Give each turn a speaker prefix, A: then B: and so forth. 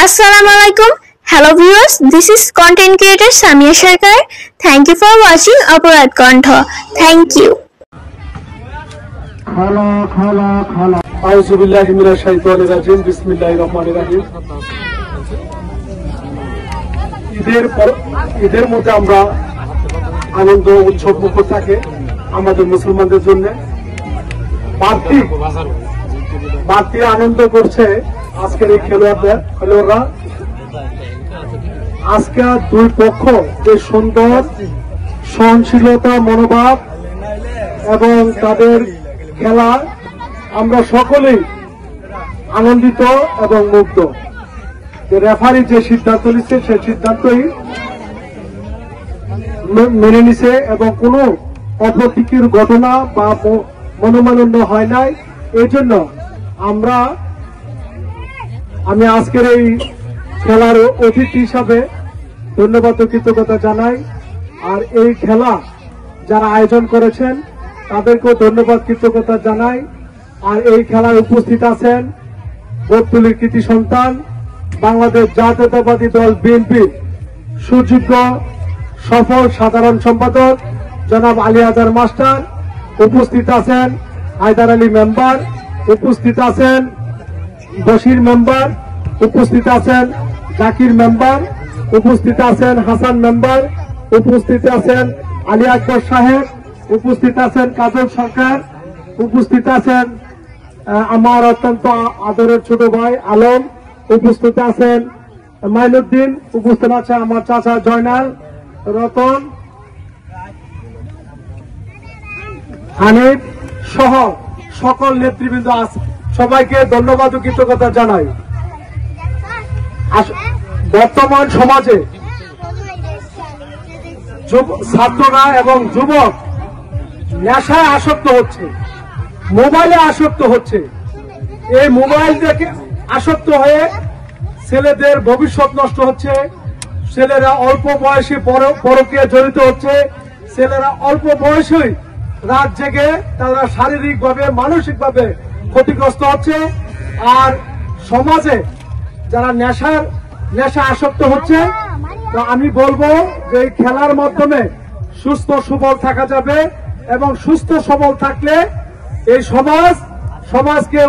A: Assalamualaikum. Hello viewers, this is content creator Samia Sharkar. Thank you for watching Aparad Kantha. Thank you.
B: আউযুবিল্লাহি মিনাশ শাইতানির রাজিম বিসমিল্লাহির রহমানির রহিম। ঈদের মধ্যে আমরা আনন্দ উৎসব মুখর থাকে আমাদের মুসলমানদের জন্য। বাড়তি আনন্দ করছে আজকের এই খেলোয়াড়রা। আজকে দুই পক্ষ যে সুন্দর সহনশীলতা মনোভাব এবং তাদের খেলা আমরা সকলেই আনন্দিত এবং মুগ্ধ। রেফারি যে সিদ্ধান্ত নিচ্ছে সেই সিদ্ধান্তই মেনে নিছে এবং কোনো অপ্রীতিকর ঘটনা বা মনোমালিন্য হয় নাই। এই জন্য আমি আজকের এই খেলার অতিথি হিসাবে ধন্যবাদ ও কৃতজ্ঞতা জানাই। আর এই খেলা যারা আয়োজন করেছেন তাদেরকেও ধন্যবাদ কৃতজ্ঞতা জানাই। আর এই খেলায় উপস্থিত আছেন বটতলীর কৃতি সন্তান বাংলাদেশ জাতীয়তাবাদী দল বিএনপি সুযোগ্য সফল সাধারণ সম্পাদক জনাব আলী আজহার মাস্টার, উপস্থিত আছেন হায়দার আলী মেম্বার, উপস্থিত আছেন বশির মেম্বার, উপস্থিত আছেন জাকির মেম্বার, উপস্থিত আছেন হাসান মেম্বার, উপস্থিত আছেন আলী আকবর সাহেব, উপস্থিত আছেন কাজল সরকার, উপস্থিত আছেন আমার অত্যন্ত আদরের ছোট ভাই আলম, উপস্থিত আছেন মাইনুদ্দিন, উপস্থিত আছে আমার চাচা জয়নাল, রতন, হানিফ সহ সকল নেতৃবৃন্দ আছে। সবাইকে ধন্যবাদ ও কৃতজ্ঞতা জানাই। বর্তমান সমাজে ছাত্ররা এবং যুবক নেশায় আসক্ত হচ্ছে, মোবাইলে আসক্ত হচ্ছে। এই মোবাইল দেখে আসক্ত হয়ে ছেলেদের ভবিষ্যৎ নষ্ট হচ্ছে, ছেলেরা অল্প বয়সে পরকীয়া জড়িত হচ্ছে, ছেলেরা অল্প বয়সেই রাত জেগে তারা শারীরিকভাবে মানসিকভাবে ক্ষতিগ্রস্ত হচ্ছে। আর সমাজে যারা নেশা আসক্ত হচ্ছে, তো আমি বলবো যে এই খেলার মাধ্যমে সুস্থ সবল থাকা যাবে এবং সুস্থ সবল থাকলে এই সমাজকে